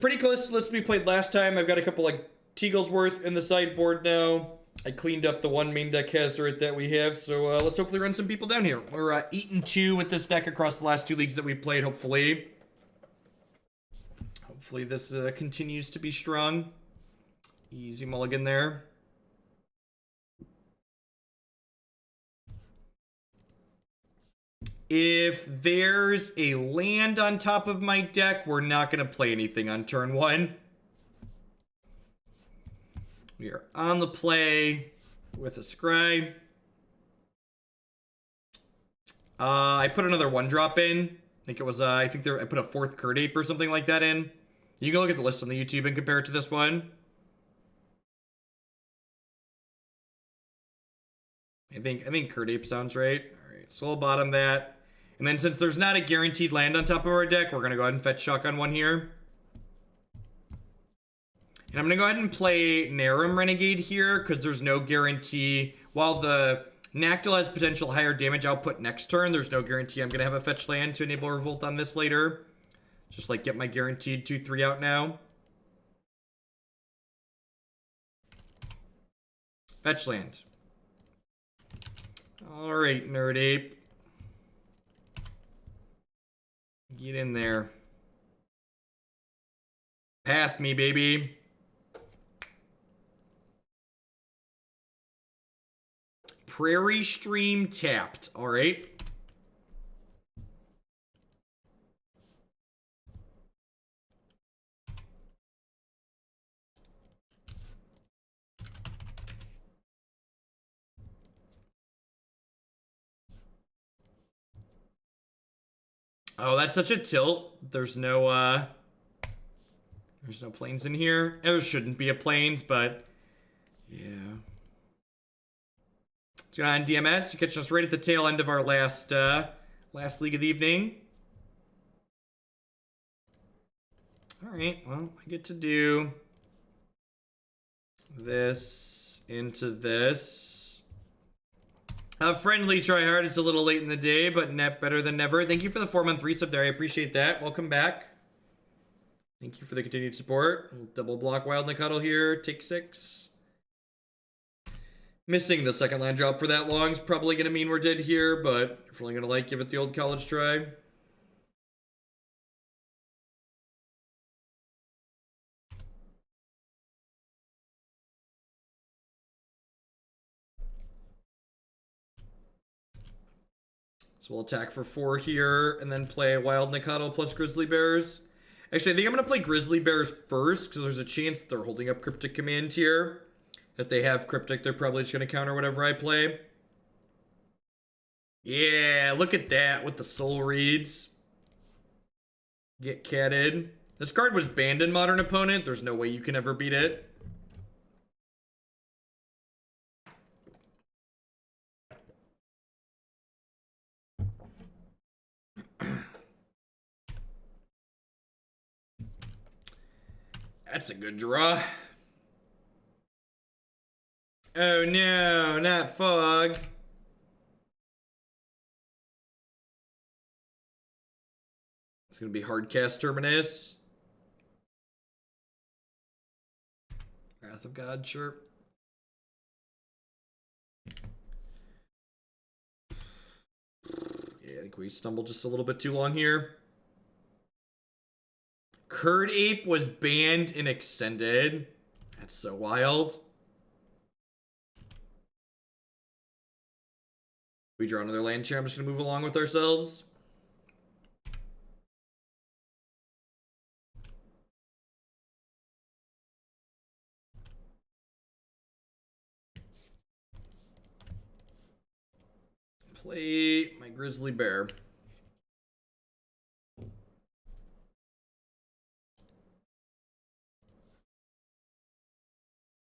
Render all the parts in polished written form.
Pretty close to the list we played last time. I've got a couple like Teaglesworth in the sideboard now. I cleaned up the one main deck hazard that we have, so let's hopefully run some people down here. We're 8-2 with this deck across the last 2 leagues that we played, hopefully. Hopefully this continues to be strong. Easy mulligan there. If there's a land on top of my deck, we're not going to play anything on turn 1. We are on the play with a scry. I put another 1-drop in. I think it was, I put a 4th Kird Ape or something like that in. You can look at the list on the YouTube and compare it to this one. I think Kird Ape sounds right. All right, so we'll bottom that. And then since there's not a guaranteed land on top of our deck, we're going to go ahead and fetch Shotgun 1 here. And I'm going to go ahead and play Narnam Renegade here because there's no guarantee. While the Nacatl has potential higher damage output next turn, there's no guarantee I'm going to have a fetch land to enable Revolt on this later. Just like get my guaranteed 2-3 out now. Fetch land. Alright, Nerd Ape. Get in there. Path me, baby. Prairie Stream tapped. Alright. Oh, that's such a tilt. There's no planes in here. There shouldn't be a planes, but yeah. What's going on, DMS? You're catching us right at the tail end of our last league of the evening. Alright, well, I get to do this into this. A friendly tryhard. It's a little late in the day, but net better than never. Thank you for the 4-month resub there. I appreciate that. Welcome back. Thank you for the continued support. We'll double block Wild Nacatl here. Take 6. Missing the second land drop for that long is probably going to mean we're dead here, but if we're only going to give it the old college try. So we'll attack for 4 here, and then play Wild Nacatl plus Grizzly Bears. Actually, I think I'm going to play Grizzly Bears first, because there's a chance that they're holding up Cryptic Command here. If they have Cryptic, they're probably just going to counter whatever I play. Yeah, look at that with the Soul Reads. Get catted. This card was banned in Modern Opponent. There's no way you can ever beat it. That's a good draw. Oh no, not Fog. It's gonna be Hardcast Terminus. Wrath of God, sure. Yeah, I think we stumbled just a little bit too long here. Kird Ape was banned and extended. That's so wild. We draw another land here. I'm just going to move along with ourselves. Play my Grizzly Bear.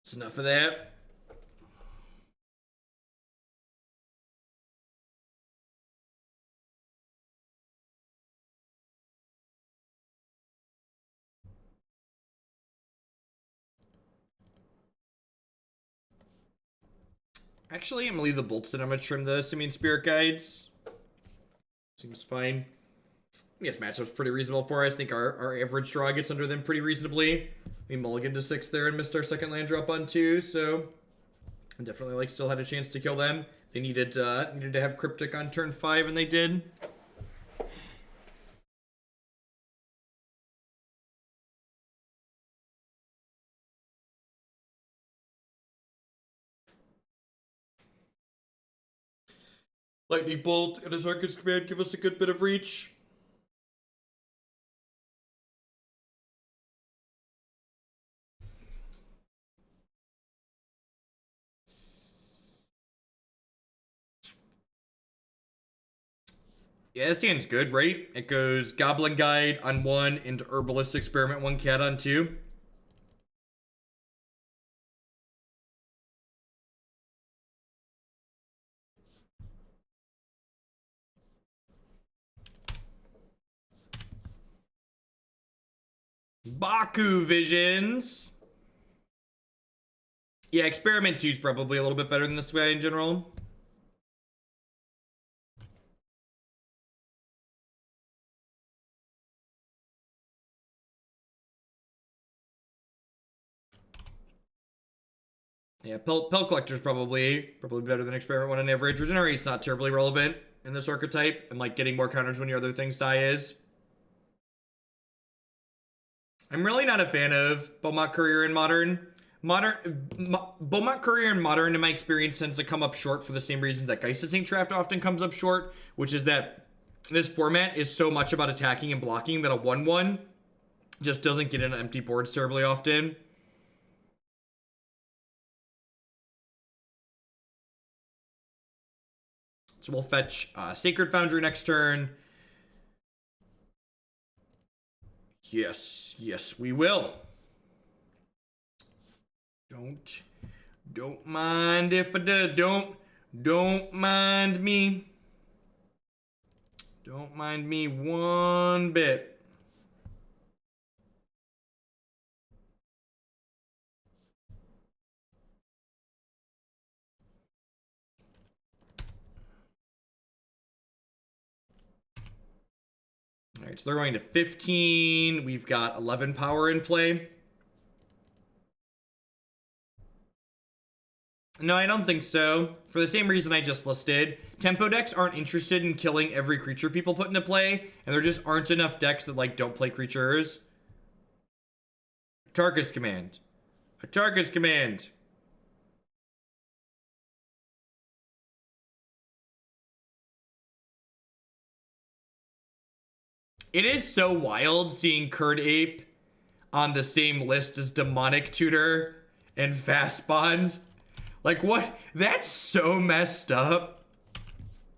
That's enough of that. Actually, I'm gonna leave the bolts and I'm gonna trim the Simian Spirit Guides. Seems fine. Yes, matchup's pretty reasonable for us. I think our average draw gets under them pretty reasonably. We mulliganed to 6 there and missed our second land drop on 2, so definitely like still had a chance to kill them. They needed to have Cryptic on turn 5, and they did. Lightning Bolt and Atarka's Command give us a good bit of reach. Yeah, this hand's good, right? It goes Goblin Guide on 1 into Herbalist Experiment 1 Cat on 2. Baku Visions. Yeah, Experiment 2 is probably a little bit better than this way in general. Yeah, Pelt Collector is probably better than Experiment 1 on average. Regenerate's not terribly relevant in this archetype, and like getting more counters when your other things die is. I'm really not a fan of Beaumont Courier in Modern. Beaumont Courier in Modern, in my experience, tends to come up short for the same reasons that Geist St. Draft often comes up short, which is that this format is so much about attacking and blocking that a 1/1 just doesn't get into empty boards terribly often. So we'll fetch Sacred Foundry next turn. Yes, we will. Don't mind if I do. Don't mind me. Don't mind me one bit. All right, so they're going to 15. We've got 11 power in play. No, I don't think so. For the same reason I just listed. Tempo decks aren't interested in killing every creature people put into play, and there just aren't enough decks that, like, don't play creatures. Atarka's Command. Atarka's Command. It is so wild seeing Kird Ape on the same list as Demonic Tutor and Fast Bond. Like, what? That's so messed up.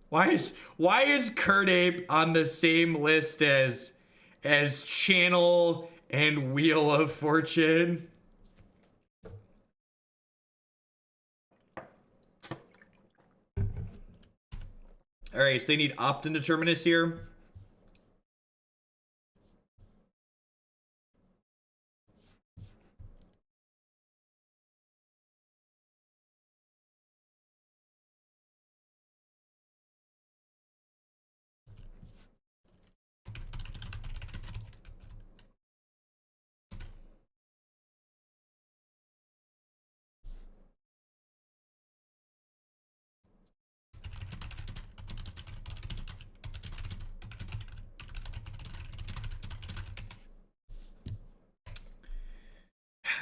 Why is Kird Ape on the same list as Channel and Wheel of Fortune? All right, so they need Opt and Determinus here.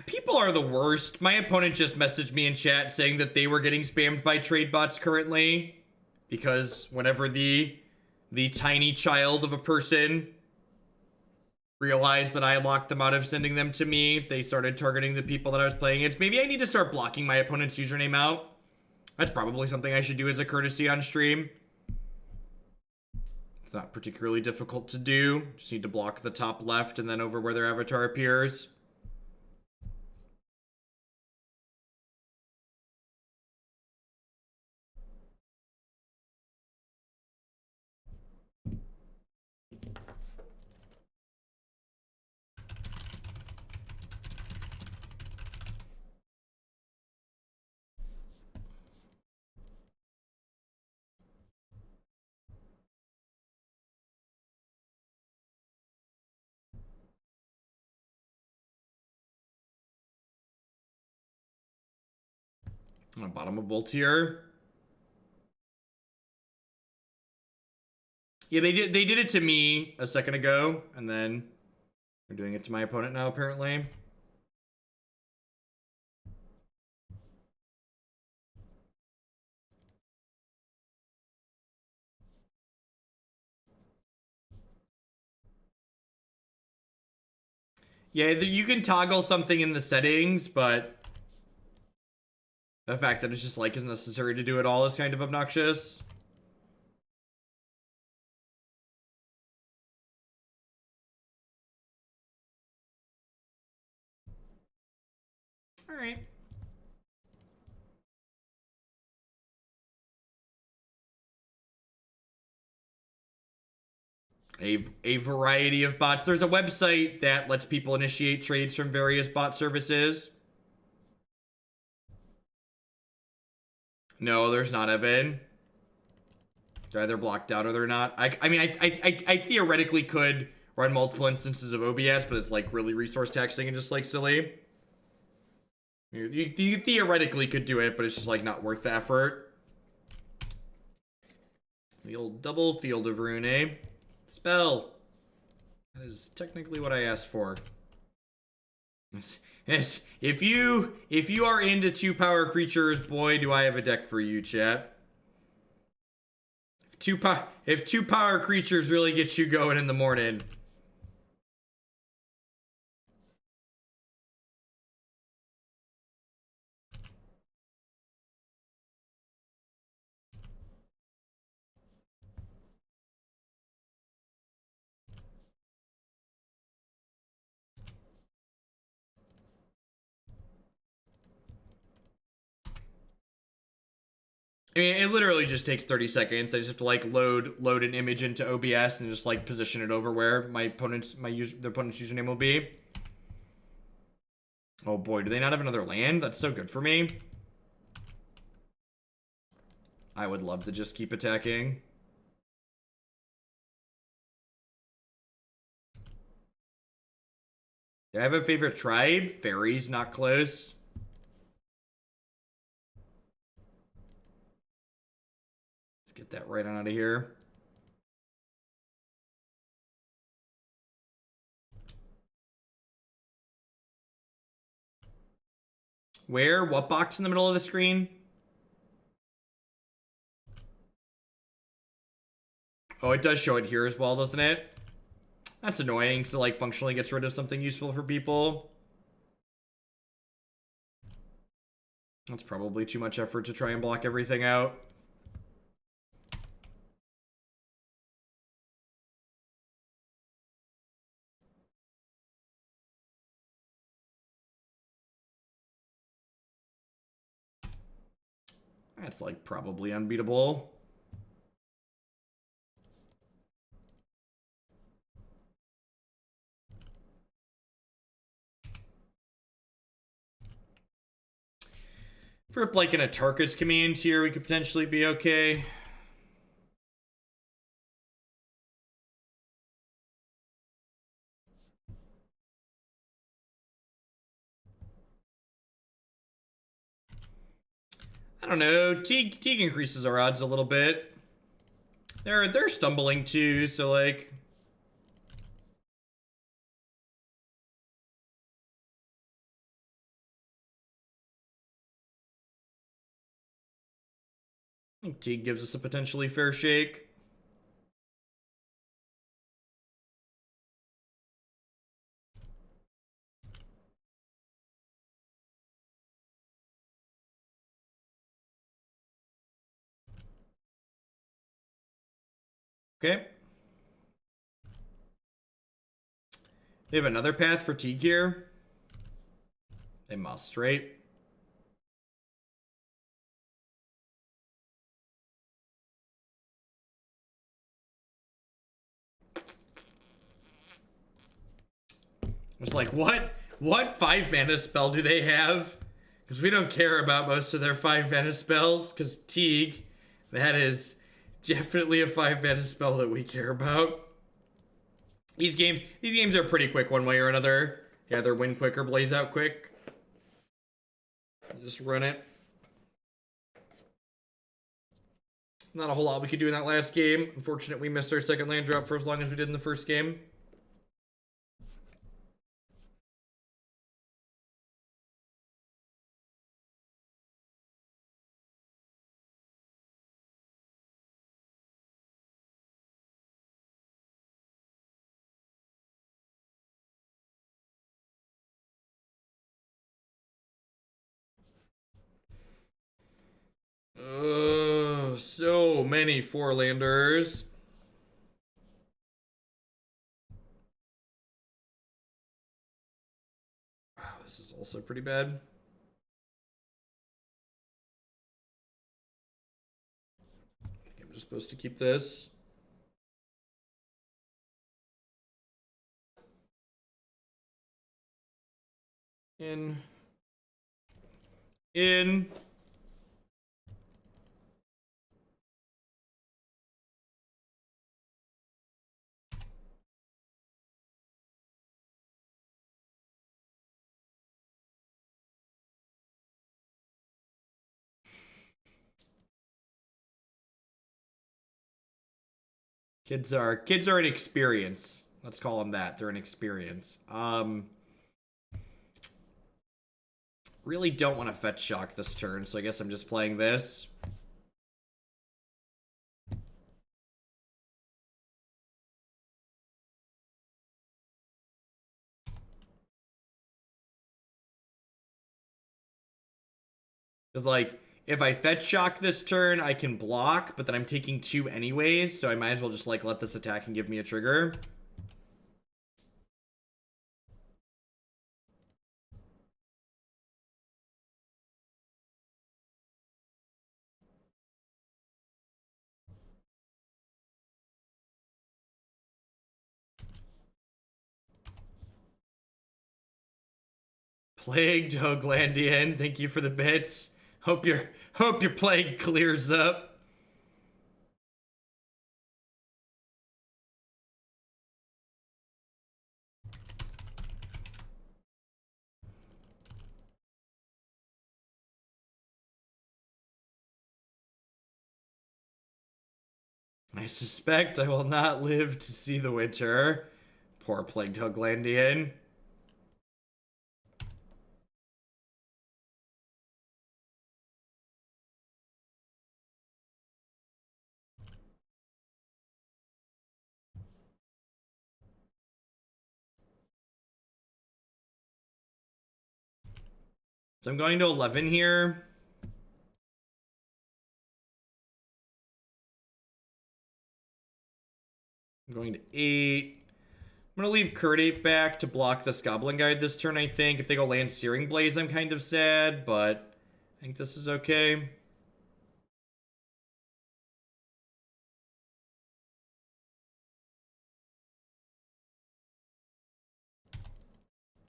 People are the worst. My opponent just messaged me in chat saying that they were getting spammed by trade bots currently because whenever the tiny child of a person realized that I locked them out of sending them to me, they started targeting the people that I was playing against. Maybe I need to start blocking my opponent's username out. That's probably something I should do as a courtesy on stream. It's not particularly difficult to do. Just need to block the top left and then over where their avatar appears. On the bottom of Bolt tier. Yeah, they did it to me a second ago, and then they're doing it to my opponent now, apparently. Yeah, you can toggle something in the settings, but the fact that it's just like is necessary to do it all is kind of obnoxious. All right. A variety of bots. There's a website that lets people initiate trades from various bot services. No, there's not, Evan. They're either blocked out or they're not. I mean, I theoretically could run multiple instances of OBS, but it's like really resource taxing and just like silly. You theoretically could do it, but it's just like not worth the effort. The old double Field of Rune, eh? Spell. That is technically what I asked for. Yes. If you are into 2-power creatures, boy, do I have a deck for you, chat. If 2-power creatures really get you going in the morning. I mean, it literally just takes 30 seconds. I just have to like load an image into OBS and just like position it over where the opponent's username will be. Oh boy, do they not have another land? That's so good for me. I would love to just keep attacking. Do I have a favorite tribe? Fairies, not close. Let's get that right on out of here. Where? What box in the middle of the screen? Oh, it does show it here as well, doesn't it? That's annoying, because it like functionally gets rid of something useful for people. That's probably too much effort to try and block everything out. That's like probably unbeatable. For like an Atarka's command here, we could potentially be okay. I don't know. Teeg increases our odds a little bit. They're stumbling too, so like. I think Teeg gives us a potentially fair shake. Okay. They have another path for Teeg here. They must, right? It's like, what 5-mana spell do they have? Because we don't care about most of their 5-mana spells, because Teeg, that is definitely a 5-mana spell that we care about. These games are pretty quick one way or another. Yeah, either win quick or blaze out quick. Just run it. Not a whole lot we could do in that last game. Unfortunately, we missed our second land drop for as long as we did in the first game. So many four-landers. Wow, this is also pretty bad. I think I'm just supposed to keep this. In. Kids are an experience. Let's call them that. They're an experience. Really don't want to fetch shock this turn, so I guess I'm just playing this. Because, like, if I fetch shock this turn, I can block, but then I'm taking 2 anyways, so I might as well just, like, let this attack and give me a trigger. Plagued Hoglandian, thank you for the bits. Hope your plague clears up. I suspect I will not live to see the winter. Poor plagued Hoglandian. So I'm going to 11 here. I'm going to 8. I'm going to leave Kird Ape back to block this Goblin Guide this turn, I think. If they go land Searing Blaze, I'm kind of sad, but I think this is okay.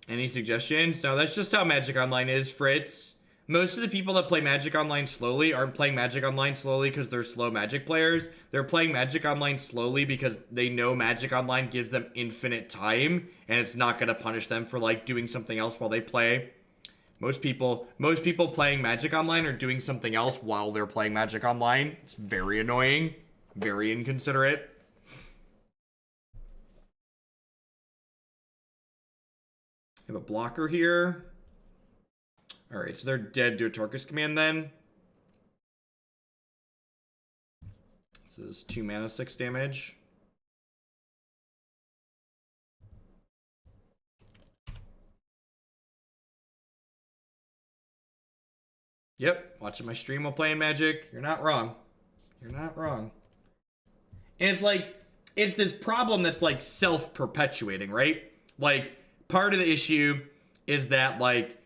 Any suggestions? No, that's just how Magic Online is, Fritz. Most of the people that play Magic Online slowly aren't playing Magic Online slowly because they're slow Magic players. They're playing Magic Online slowly because they know Magic Online gives them infinite time and it's not going to punish them for, like, doing something else while they play. Most people playing Magic Online are doing something else while they're playing Magic Online. It's very annoying, very inconsiderate. I have a blocker here. Alright, so they're dead to Atarka's command then. This is 2 mana, 6 damage. Yep, watching my stream while playing Magic. You're not wrong. You're not wrong. And it's like, it's this problem that's like self-perpetuating, right? Like, part of the issue is that, like,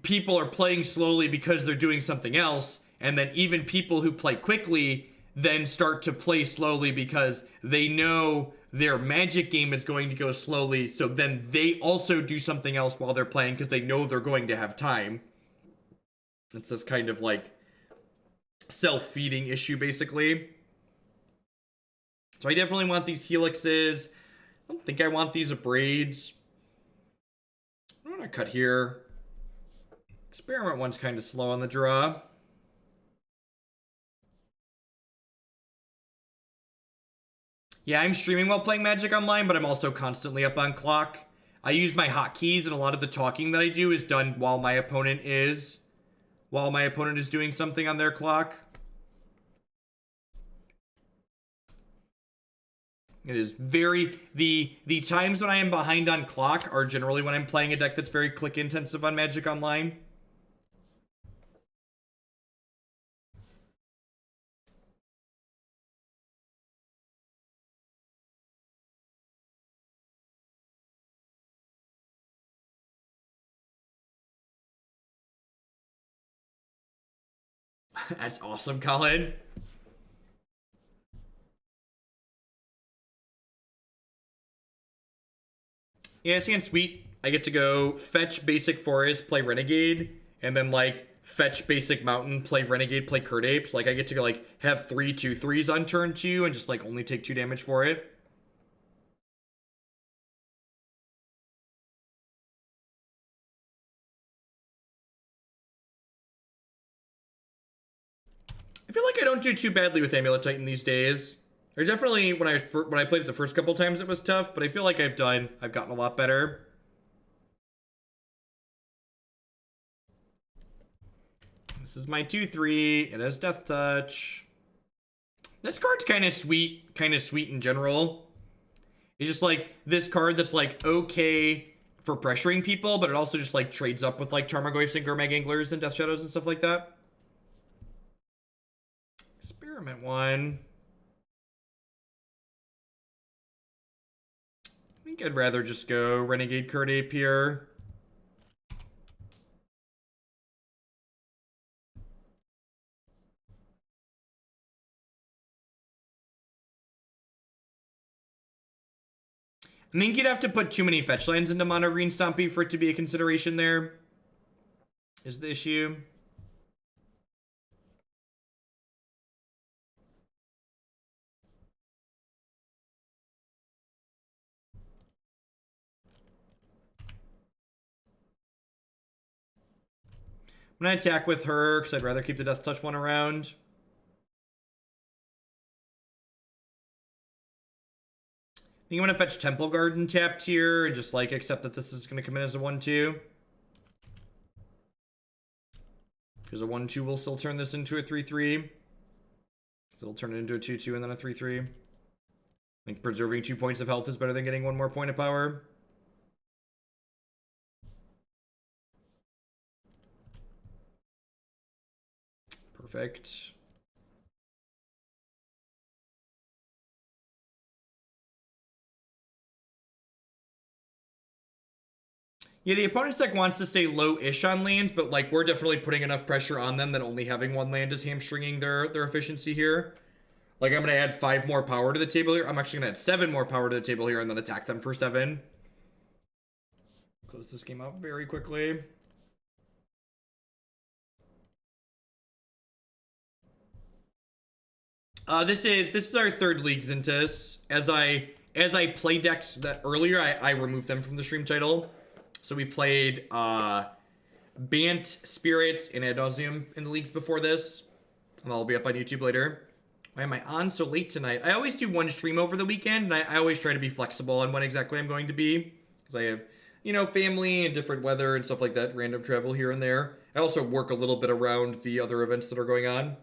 people are playing slowly because they're doing something else, and then even people who play quickly then start to play slowly because they know their Magic game is going to go slowly, so then they also do something else while they're playing because they know they're going to have time. It's this kind of, like, self-feeding issue, basically. So I definitely want these Helixes. I don't think I want these Abrades. I'm gonna cut here. Experiment one's kind of slow on the draw. Yeah, I'm streaming while playing Magic Online, but I'm also constantly up on clock. I use my hotkeys, and a lot of the talking that I do is done while my opponent is doing something on their clock. It is very the times when I am behind on clock are generally when I'm playing a deck that's very click intensive on Magic Online. That's awesome, Colin. Yeah, it sounds sweet. I get to go fetch basic forest, play Renegade, and then like fetch basic mountain, play Renegade, play Kird Apes. Like I get to go like have 3/2/3s on turn 2 and just like only take 2 damage for it. I feel like I don't do too badly with Amulet Titan these days. There's definitely when I played it the first couple times it was tough, but I feel like I've gotten a lot better. This is my 2/3. It has Death Touch. This card's kind of sweet in general. It's just like this card that's like okay for pressuring people, but it also just like trades up with like Tarmogoyfs and Gurmag Anglers and Death Shadows and stuff like that. Experiment one. I think I'd rather just go Renegade Kird Ape here. I think you'd have to put too many fetch lands into mono green Stompy for it to be a consideration there. Is the issue. I'm gonna attack with her because I'd rather keep the Death Touch one around. I think I'm gonna fetch Temple Garden tapped here and just like accept that this is gonna come in as a 1/2. Because a 1/2 will still turn this into a 3/3. Still turn it into a 2/2 and then a 3/3. I think preserving 2 points of health is better than getting 1 more point of power. Perfect. Yeah, the opponent's deck wants to stay low-ish on lands, but like we're definitely putting enough pressure on them that only having 1 land is hamstringing their efficiency here. Like I'm gonna add 5 more power to the table here. I'm actually gonna add 7 more power to the table here and then attack them for 7. Close this game out very quickly. This is our 3rd League Xintus. As I play decks that earlier, I removed them from the stream title. So we played Bant, Spirit, and Ad Nauseam in the leagues before this. And that'll be up on YouTube later. Why am I on so late tonight? I always do 1 stream over the weekend, and I always try to be flexible on when exactly I'm going to be. Because I have, you know, family and different weather and stuff like that, random travel here and there. I also work a little bit around the other events that are going on.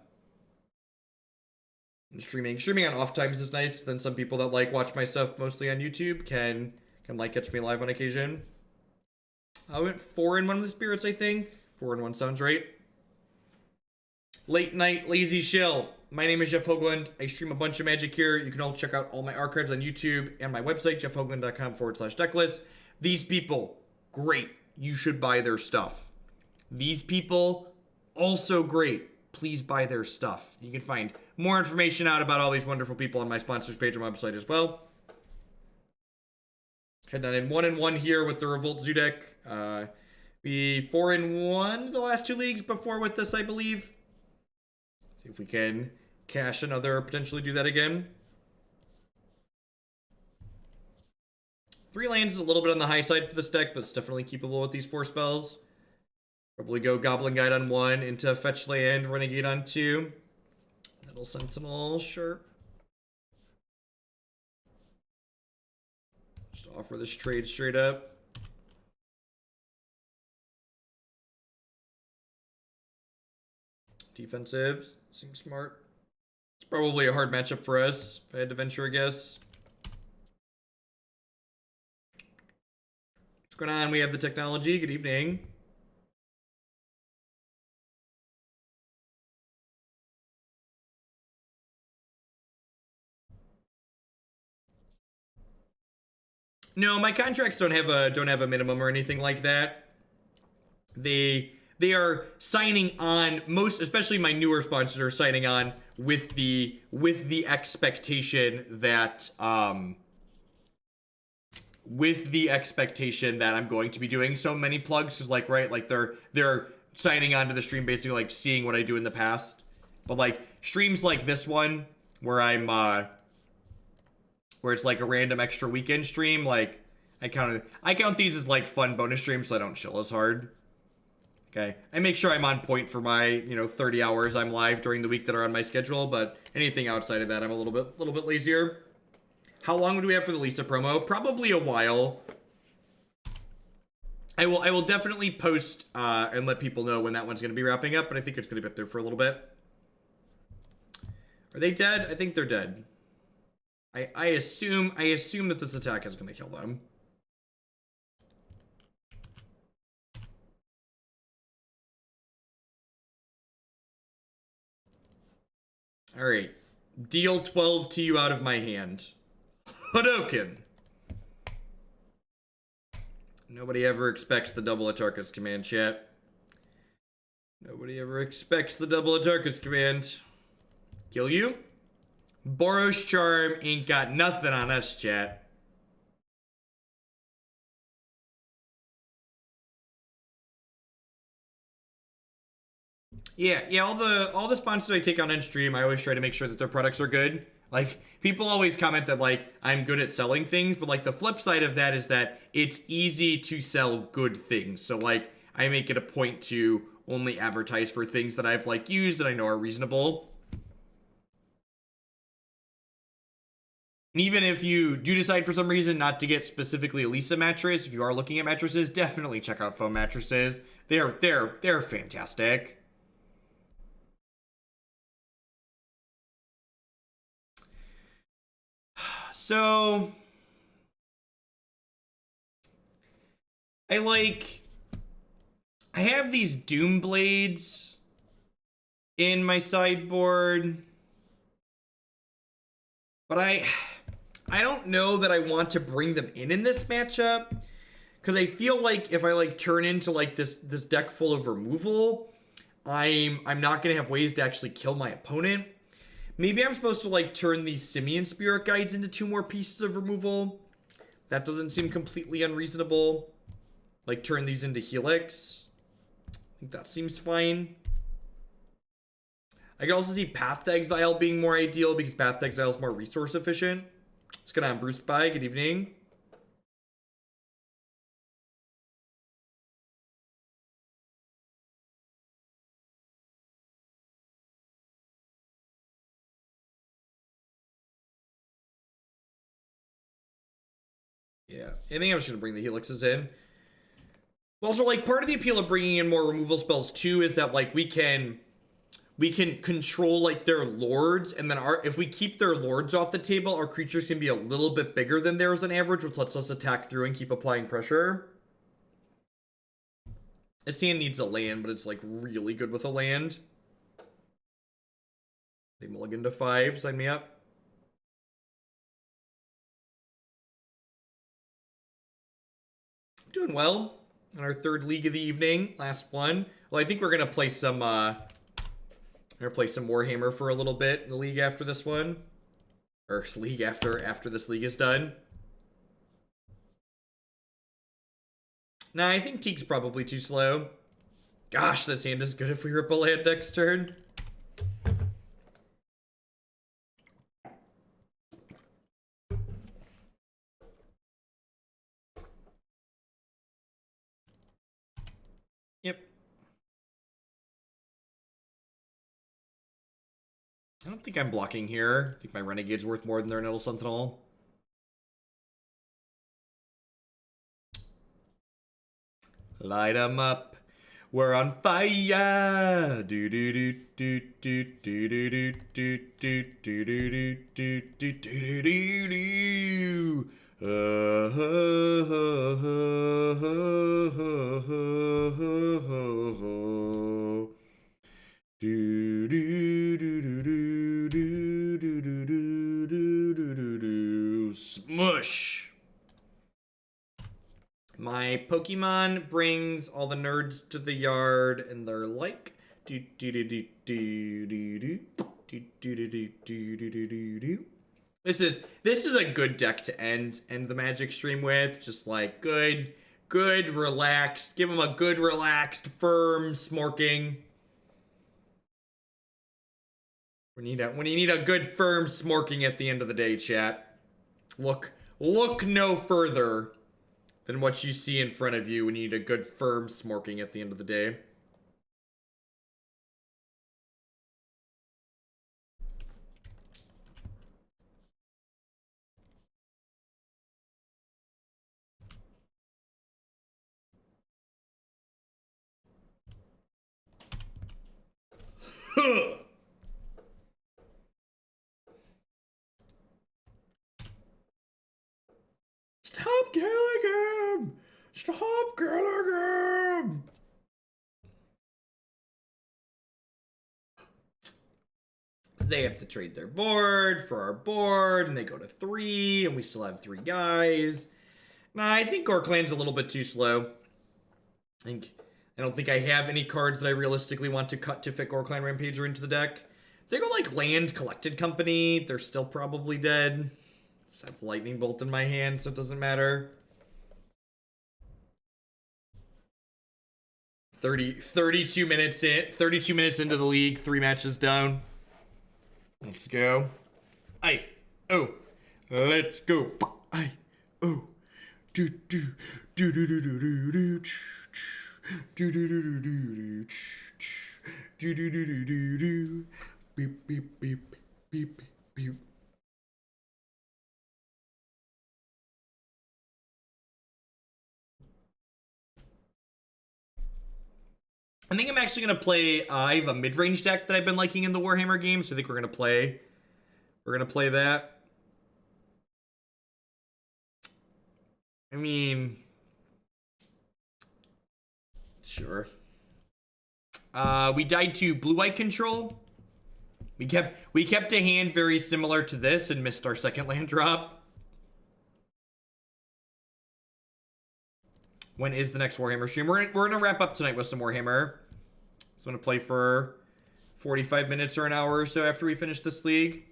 And streaming on off times is nice, because then some people that like watch my stuff mostly on YouTube can like catch me live on occasion. I went 4-1 with Spirits, I think. 4-1 sounds right. Late night lazy shill. My name is Jeff Hoagland. I stream a bunch of Magic here. You can also check out all my archives on YouTube and my website, jeffhoagland.com/decklist. These people, great. You should buy their stuff. These people, also great. Please buy their stuff. You can find more information out about all these wonderful people on my sponsors page on my website as well. Heading on in 1-1 here with the Revolt Zoo deck. We 4-1 the last 2 leagues before with this, I believe. See if we can cash another, potentially do that again. 3 lands is a little bit on the high side for this deck, but it's definitely keepable with these 4 spells. Probably go Goblin Guide on 1, into Fetch Land, Renegade on 2. Metal Sentinel, sure. Just offer this trade straight up. Defensive. Seems smart. It's probably a hard matchup for us, if I had to venture a guess. What's going on? We have the technology. Good evening. No, my contracts don't have a minimum or anything like that. They are signing on, especially my newer sponsors are signing on with the expectation that I'm going to be doing so many plugs. Is like, right, like they're signing on to the stream, basically like seeing what I do in the past. But like streams like this one where I'm where it's like a random extra weekend stream, like I count these as like fun bonus streams so I don't chill as hard. Okay, I make sure I'm on point for my 30 hours I'm live during the week that are on my schedule, but anything outside of that I'm a little bit lazier. How long would we have for the Lisa promo? Probably a while. I will definitely post and let people know when that one's going to be wrapping up, but I think it's going to be up there for a little bit. Are they dead? I think they're dead. I assume that this attack is going to kill them. All right. Deal 12 to you out of my hand. Hadouken. Nobody ever expects the double Atarka's command, chat. Nobody ever expects the double Atarka's command. Kill you? Boros Charm ain't got nothing on us, chat. Yeah, all the sponsors I take on in stream, I always try to make sure that their products are good. Like, people always comment that, like, I'm good at selling things, but, like, the flip side of that is that it's easy to sell good things. So, like, I make it a point to only advertise for things that I've, like, used that I know are reasonable. Even if you do decide for some reason not to get specifically a Lisa mattress, if you are looking at mattresses, definitely check out foam mattresses. They're fantastic. So I have these Doom Blades in my sideboard, but I don't know that I want to bring them in this matchup, because I feel like if I turn into this deck full of removal, I'm not gonna have ways to actually kill my opponent. Maybe I'm supposed to turn these Simian Spirit Guides into 2 more pieces of removal. That doesn't seem completely unreasonable. Turn these into Helix. I think that seems fine. I can also see Path to Exile being more ideal because Path to Exile is more resource efficient. What's going on, Bruce By? Good evening. Yeah, I think I'm just going to bring the Helixes in. Also, part of the appeal of bringing in more removal spells, too, is that, we can control, their lords, and then if we keep their lords off the table, our creatures can be a little bit bigger than theirs on average, which lets us attack through and keep applying pressure. Asian needs a land, but it's, really good with a land. They mulligan to 5, sign me up. Doing well on our 3rd league of the evening, last one. Well, I think we're gonna play some Warhammer for a little bit in the league after this one, or league after this league is done. Nah, I think Teeg's probably too slow. Gosh, this hand is good if we rip a land next turn. Yep. I don't think I'm blocking here. I think my Renegade's worth more than their Nettle Sentinel. Light 'em up. We're on fire. Do do do do do do do do do do do do do do do do. Do do do do do do do do do do do. Smush. My Pokemon brings all the nerds to the yard, and they're like, do do do do do do do do do do do do do do do. This is a good deck to end the Magic stream with. Just like good, relaxed. Give them a good, relaxed, firm smorking. When you need a good, firm smorking at the end of the day, chat. Look no further than what you see in front of you when you need a good, firm smorking at the end of the day. Stop killing him! Stop killing him! They have to trade their board for our board, and they go to 3, and we still have 3 guys. Nah, I think Gorklan's a little bit too slow. I don't think I have any cards that I realistically want to cut to fit Gorklan Rampager into the deck. If they go like Land Collected Company, they're still probably dead. Just have Lightning Bolt in my hand, so it doesn't matter. 32 minutes into the league, 3 matches down. Let's go. Aye. Oh. Let's go. Aye. Oh. Do do do do do do do do do do do do do do do do do do. Beep beep beep beep beep. I think I'm actually going to play, I have a mid-range deck that I've been liking in the Warhammer games, so I think we're going to play that. I mean, sure. We died to blue-white control. We kept a hand very similar to this and missed our second land drop. When is the next Warhammer stream? We're gonna wrap up tonight with some Warhammer. So I'm gonna play for 45 minutes or an hour or so after we finish this league.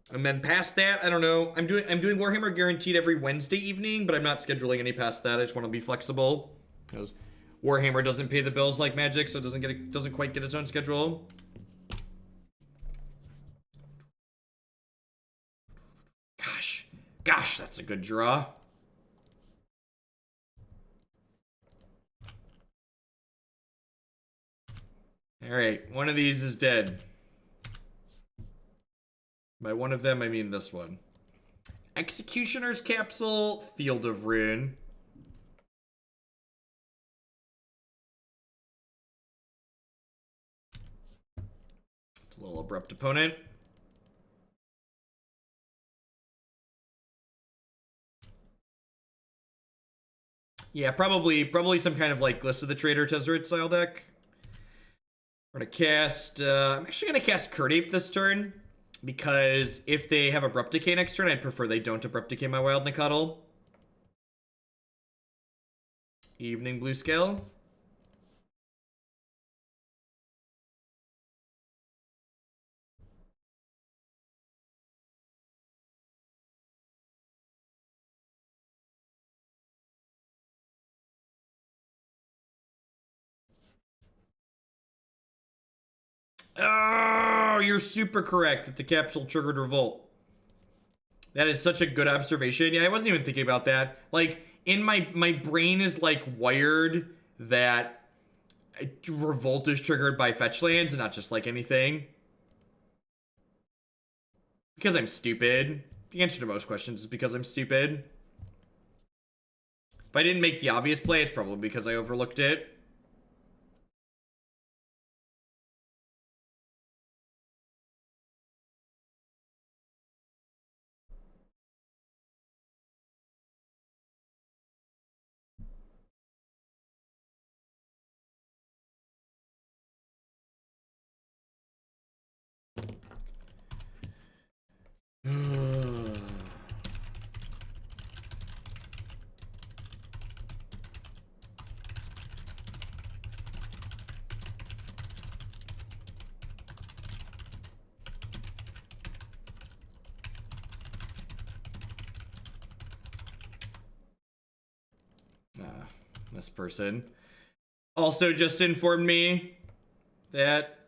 And then past that, I don't know. I'm doing Warhammer Guaranteed every Wednesday evening, but I'm not scheduling any past that. I just want to be flexible because Warhammer doesn't pay the bills like Magic, so it doesn't quite get its own schedule. Gosh, that's a good draw. Alright, one of these is dead. By one of them, I mean this one. Executioner's Capsule, Field of Ruin. It's a little abrupt opponent. Yeah, probably some kind of like Gliss of the Trader Tezzeret style deck. We're gonna cast, I'm actually gonna cast Kird Ape this turn, because if they have Abrupt Decay next turn, I'd prefer they don't Abrupt Decay my Wild Nacatl. Evening Blue Scale. Oh, you're super correct that the capsule triggered Revolt. That is such a good observation. Yeah, I wasn't even thinking about that. Like, in my brain is like wired that Revolt is triggered by fetch lands and not just like anything. Because I'm stupid. The answer to most questions is because I'm stupid. If I didn't make the obvious play, it's probably because I overlooked it. This person also just informed me that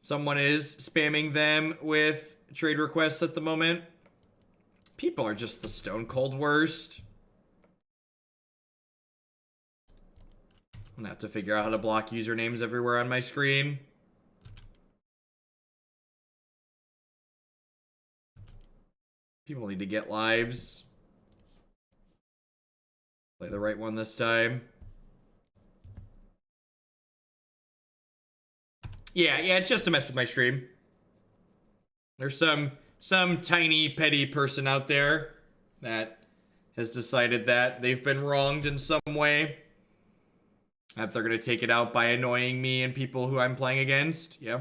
someone is spamming them with trade requests at the moment. People are just the stone cold worst. I'm gonna have to figure out how to block usernames everywhere on my screen. People need to get lives. Play the right one this time. Yeah, it's just to mess with my stream. There's some tiny petty person out there that has decided that they've been wronged in some way. That they're gonna take it out by annoying me and people who I'm playing against. Yeah.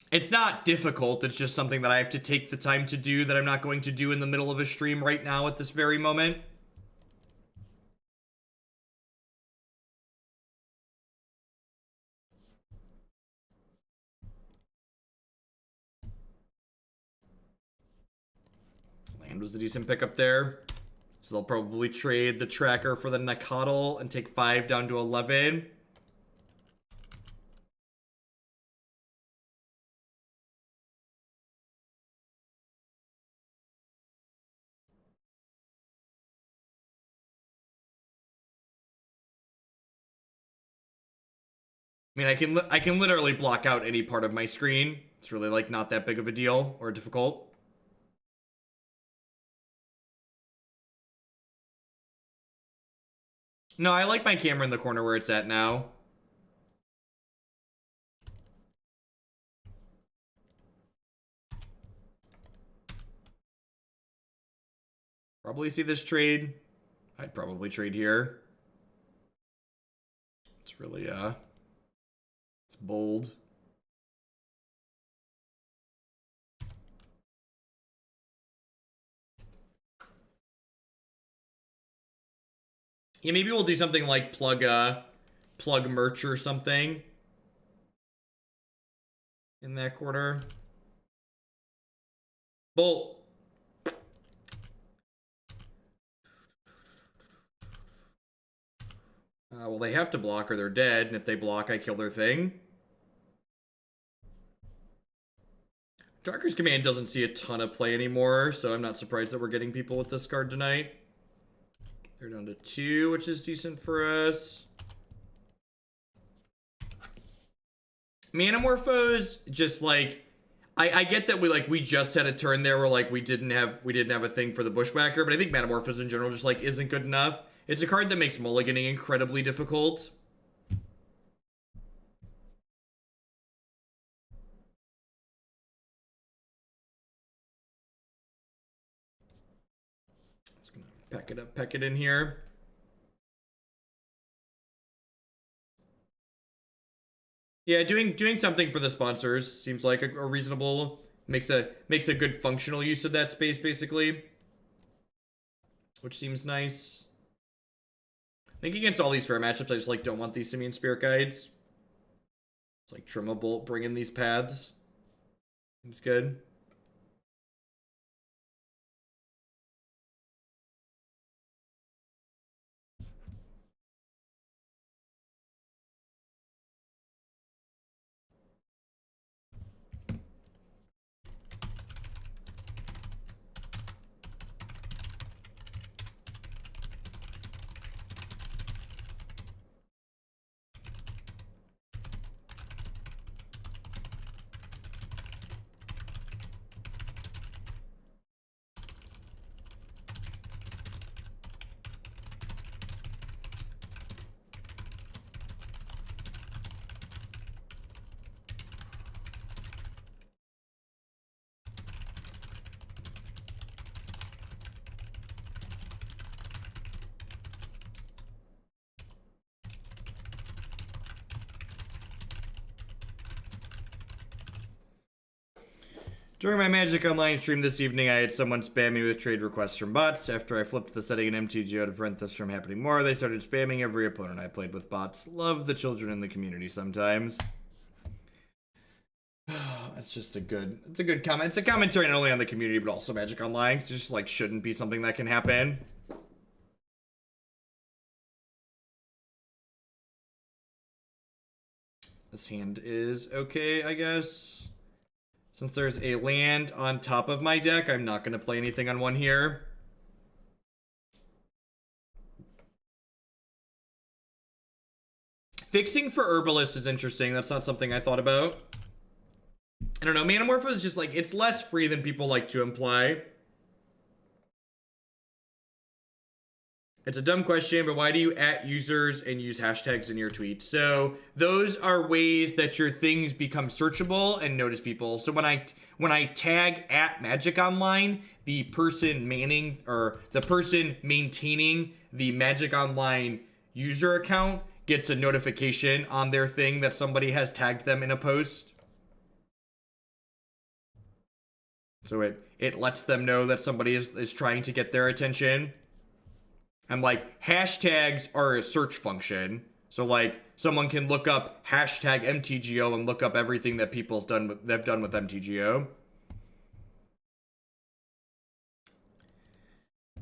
It's not difficult, it's just something that I have to take the time to do that I'm not going to do in the middle of a stream right now at this very moment. Land was a decent pickup there. So they'll probably trade the tracker for the Nacatl and take 5 down to 11. I mean, I can literally block out any part of my screen. It's really like not that big of a deal or difficult. No, I like my camera in the corner where it's at now. Probably see this trade. I'd probably trade here. It's really, it's bold. Yeah, maybe we'll do something like plug merch or something in that corner. Bolt. Well, they have to block or they're dead, and if they block, I kill their thing. Darker's Command doesn't see a ton of play anymore, so I'm not surprised that we're getting people with this card tonight. They're down to 2, which is decent for us. Manamorphose, just like I get that we just had a turn there where like we didn't have a thing for the Bushwhacker, but I think Manamorphose in general just like isn't good enough. It's a card that makes mulliganing incredibly difficult. Just gonna peck it in here. Yeah, doing something for the sponsors seems like a reasonable makes a good functional use of that space basically, which seems nice. I think against all these fair matchups, I just like don't want these Simian Spirit Guides. It's like trim a bolt, bring in these paths. Seems good. During my Magic Online stream this evening, I had someone spam me with trade requests from bots. After I flipped the setting in MTGO to prevent this from happening more, they started spamming every opponent I played with bots. Love the children in the community sometimes. It's just it's a good comment. It's a commentary not only on the community, but also Magic Online. It's just like shouldn't be something that can happen. This hand is okay, I guess. Since there's a land on top of my deck, I'm not going to play anything on one here. Fixing for Herbalists is interesting. That's not something I thought about. I don't know. Manamorpho is just like, it's less free than people like to imply. It's a dumb question, but why do you @ users and use hashtags in your tweets? So those are ways that your things become searchable and notice people. So when I tag @Magic Online, the person manning or the person maintaining the Magic Online user account gets a notification on their thing that somebody has tagged them in a post. So it lets them know that somebody is trying to get their attention. And like hashtags are a search function. So like someone can look up hashtag MTGO and look up everything that they've done with MTGO.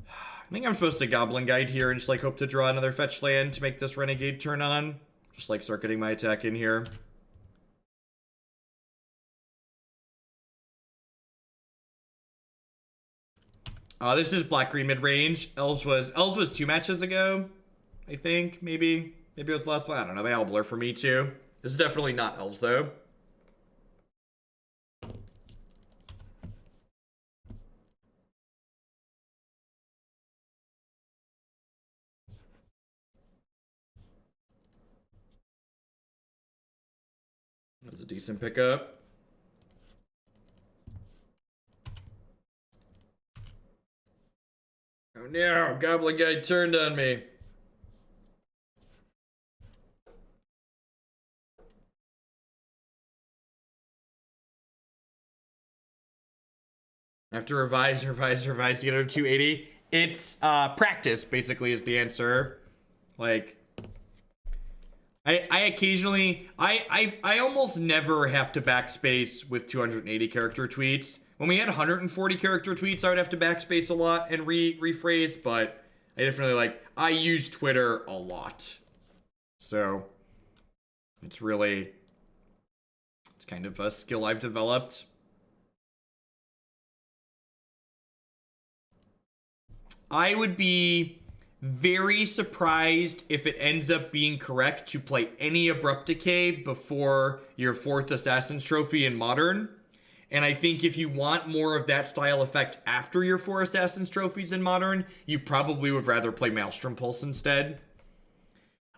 I think I'm supposed to Goblin Guide here and just like hope to draw another fetch land to make this Renegade turn on. Just like circuiting my attack in here. This is black-green mid-range. Elves was 2 matches ago, I think. Maybe it was the last one. I don't know. They all blur for me too. This is definitely not Elves though. That was a decent pickup. Oh no, Goblin Guy turned on me. I have to revise to get over 280. It's practice, basically, is the answer. Like, I occasionally, I almost never have to backspace with 280 character tweets. When we had 140 character tweets, I would have to backspace a lot and rephrase, but I definitely I use Twitter a lot. So it's kind of a skill I've developed. I would be very surprised if it ends up being correct to play any Abrupt Decay before your 4th Assassin's Trophy in Modern. And I think if you want more of that style effect after your 4 Assassin's Trophies in Modern, you probably would rather play Maelstrom Pulse instead.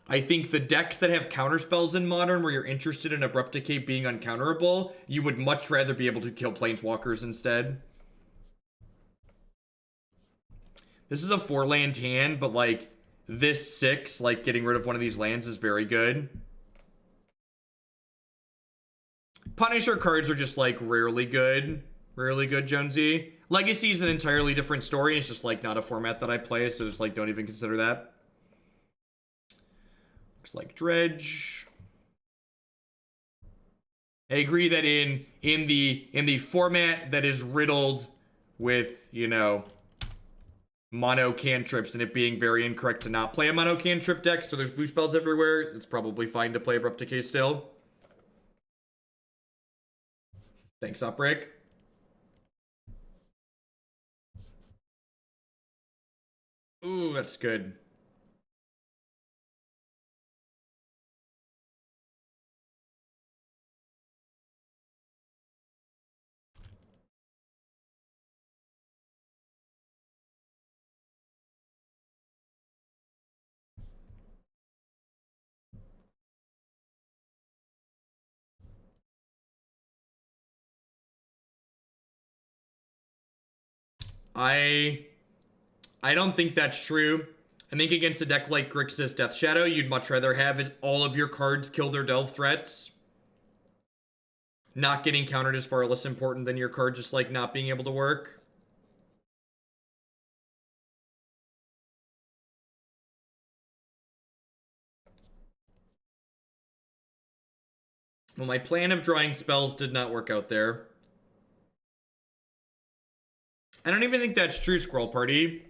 I think the decks that have counterspells in Modern where you're interested in Abrupt Decay being uncounterable, you would much rather be able to kill Planeswalkers instead. This is a 4-land hand, but like this 6, like getting rid of one of these lands is very good. Punisher cards are just like rarely good, Jonesy. Legacy is an entirely different story. It's just like not a format that I play, so just like don't even consider that. Looks like Dredge. I agree that in the format that is riddled with, you know, mono cantrips and it being very incorrect to not play a mono cantrip deck, so there's blue spells everywhere, it's probably fine to play Abrupt Decay still. Thanks, Uprick. Ooh, that's good. I don't think that's true. I think against a deck like Grixis Death Shadow, you'd much rather have all of your cards kill their delve threats. not getting countered is far less important than your card just like not being able to work. Well, my plan of drawing spells did not work out there. I don't even think that's true, Squirrel Party.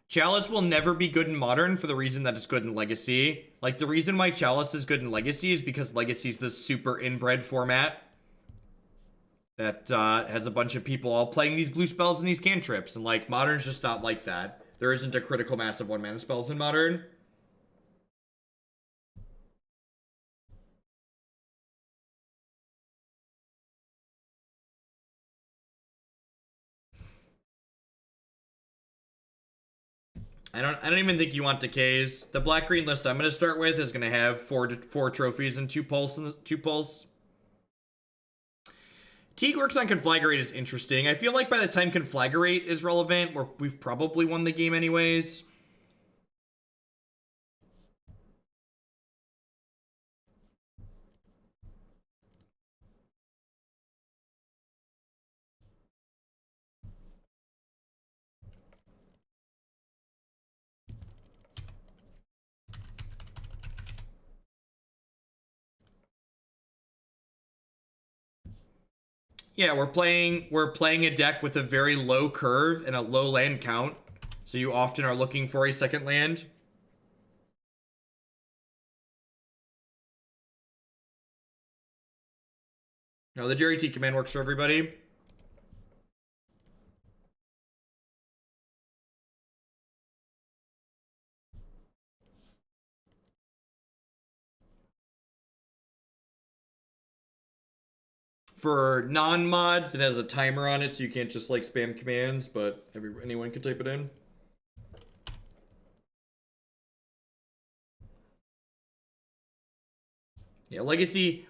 Chalice will never be good in Modern for the reason that it's good in Legacy. Like, the reason why Chalice is good in Legacy is because Legacy is this super inbred format that has a bunch of people all playing these blue spells and these cantrips. And, like, Modern's just not like that. There isn't a critical mass of 1-mana spells in Modern. I don't even think you want decays. The black-green list I'm going to start with is going to have four trophies and 2 pulse. Teeg works on Conflagrate is interesting. I feel like by the time Conflagrate is relevant, we've probably won the game anyways. Yeah, we're playing a deck with a very low curve and a low land count. So you often are looking for a second land. No, the Jerry T command works for everybody. For non-mods, it has a timer on it, so you can't just like spam commands, but anyone can type it in. Yeah, Legacy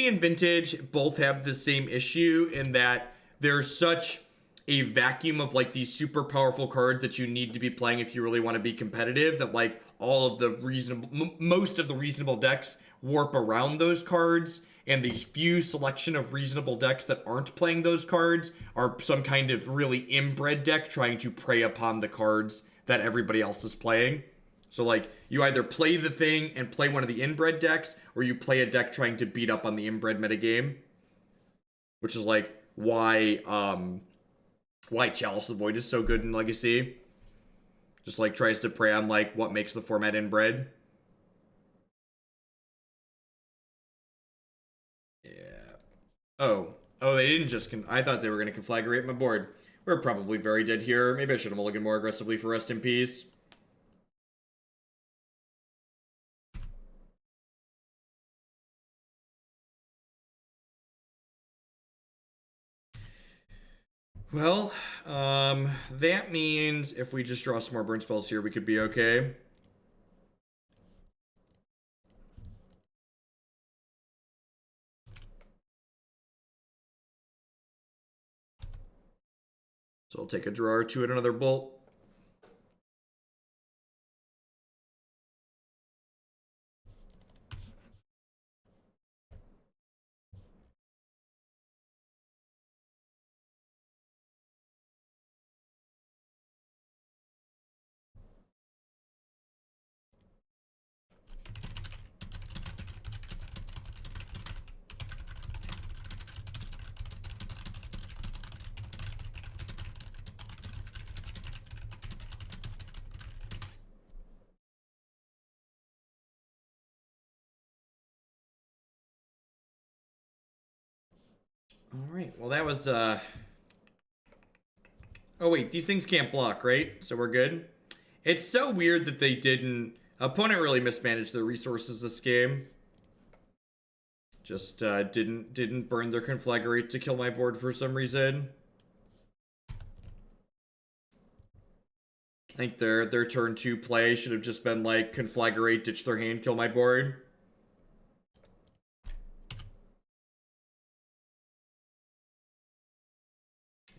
and Vintage both have the same issue in that there's such a vacuum of like these super powerful cards that you need to be playing if you really want to be competitive, that like all of the most of the reasonable decks warp around those cards, and the few selection of reasonable decks that aren't playing those cards are some kind of really inbred deck trying to prey upon the cards that everybody else is playing. So, like, you either play the thing and play one of the inbred decks, or you play a deck trying to beat up on the inbred metagame. Which is, like, why Chalice of the Void is so good in Legacy. Just, like, tries to prey on, like, what makes the format inbred. Yeah. Oh, they didn't just... I thought they were going to conflagrate my board. We're probably very dead here. Maybe I should have mulliganed more aggressively for Rest in Peace. Well, that means if we just draw some more burn spells here, we could be okay. So I'll take a draw or two and another bolt. All right, well that was, oh wait, these things can't block, right? So we're good. It's so weird that they didn't, opponent really mismanaged their resources this game. Just, didn't burn their Conflagrate to kill my board for some reason. I think their turn 2 play should have just been like, Conflagrate, ditch their hand, kill my board.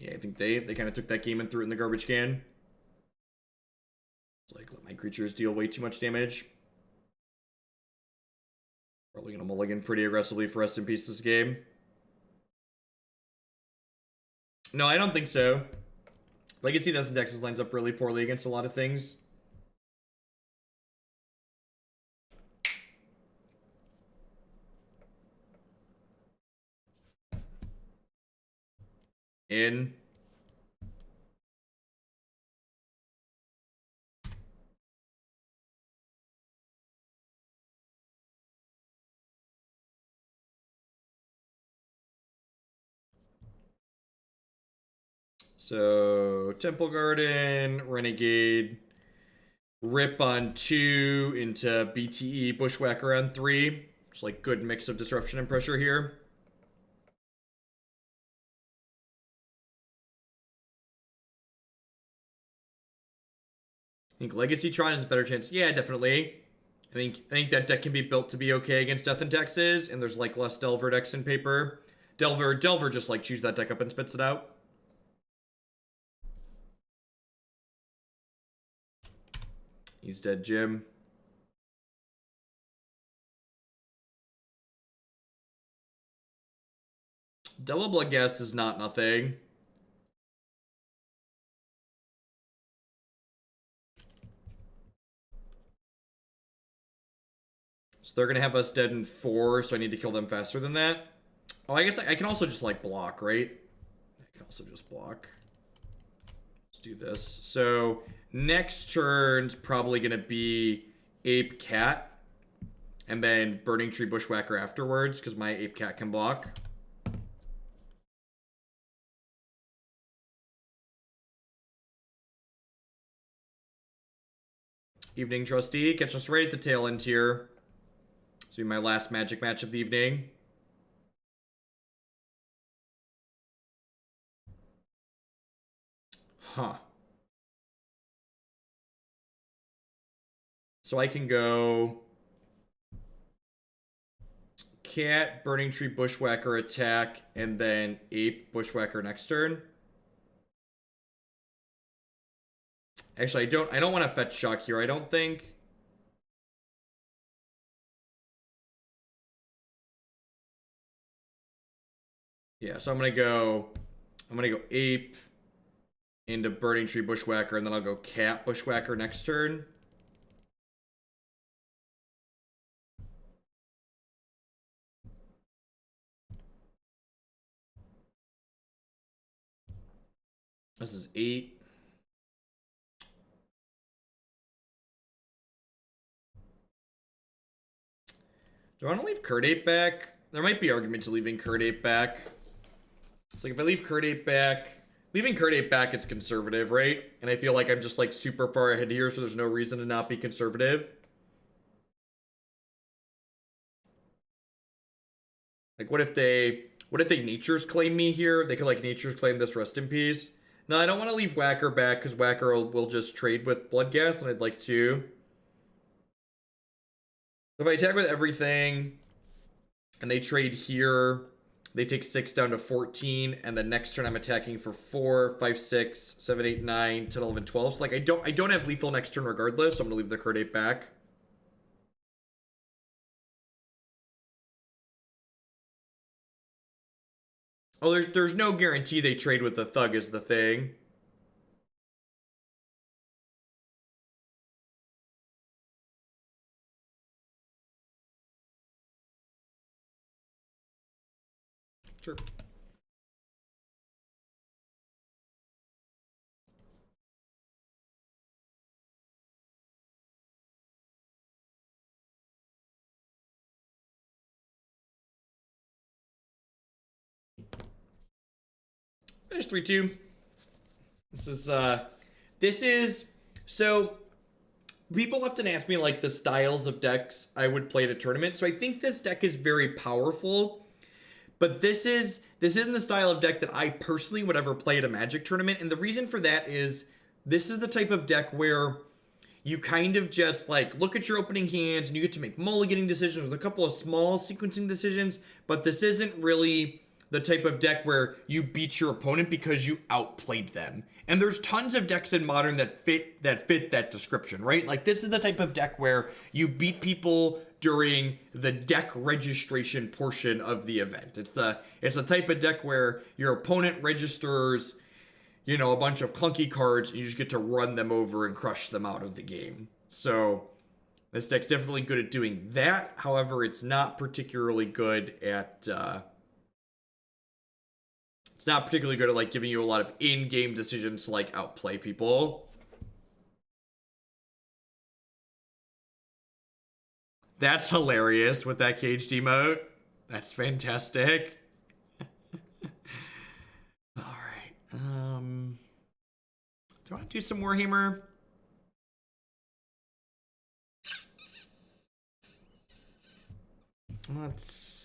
Yeah, I think they kind of took that game and threw it in the garbage can. It's like, let my creatures deal way too much damage. Probably gonna mulligan pretty aggressively for Rest in Peace this game. No, I don't think so. Legacy Death and Dexys lines up really poorly against a lot of things. In. So, Temple Garden, Renegade, Rip on 2 into BTE, Bushwhacker on 3. Just like good mix of disruption and pressure here. I think Legacy Tron has a better chance. Yeah, definitely. I think that deck can be built to be okay against Death and Texes, and there's like less Delver decks in paper. Delver just like chews that deck up and spits it out. He's dead, Jim. Double Bloodghast is not nothing. So they're going to have us dead in 4, so I need to kill them faster than that. Oh, I guess I can also just, like, block, right? I can also just block. Let's do this. So, next turn's probably going to be Ape Cat. And then Burning-Tree Bushwhacker afterwards, because my Ape Cat can block. Evening Trustee. Catch us right at the tail end here. This will be my last Magic match of the evening. Huh. So I can go Cat, Burning-Tree Bushwhacker attack, and then Ape Bushwhacker next turn. Actually, I don't want to fetch shock here, I don't think. Yeah, so I'm gonna go Ape into Burning-Tree Bushwhacker, and then I'll go Cat Bushwhacker next turn. This is 8. Do I want to leave Kird Ape back? There might be argument to leaving Kird Ape back. It's like if I leave Kird Ape back, leaving Kird Ape back is conservative, right? And I feel like I'm just like super far ahead here, so there's no reason to not be conservative. Like what if they Nature's Claim me here? They could like Nature's Claim this Rest in Peace. No, I don't want to leave Whacker back because Whacker will just trade with Bloodghast, and I'd like to. If I attack with everything and they trade here, they take 6 down to 14, and the next turn I'm attacking for 4, 5, 6, 7, 8, 9, 10, 11, 12. So like I don't have lethal next turn regardless, so I'm gonna leave the Kird Ape back. Oh, there's no guarantee they trade with the Thug is the thing. Sure. Finish 3-2. This is so people often ask me like the styles of decks I would play at a tournament. So I think this deck is very powerful, but this isn't the style of deck that I personally would ever play at a Magic tournament. And the reason for that is this is the type of deck where you kind of just like look at your opening hands and you get to make mulliganing decisions with a couple of small sequencing decisions, but this isn't really the type of deck where you beat your opponent because you outplayed them. And there's tons of decks in Modern that fit that description, right? Like this is the type of deck where you beat people during the deck registration portion of the event. It's a type of deck where your opponent registers, you know, a bunch of clunky cards, and you just get to run them over and crush them out of the game. So this deck's definitely good at doing that. However, it's not particularly good at like giving you a lot of in-game decisions to like outplay people. That's hilarious with that caged emote. That's fantastic. All right. Do I want to do some Warhammer? Let's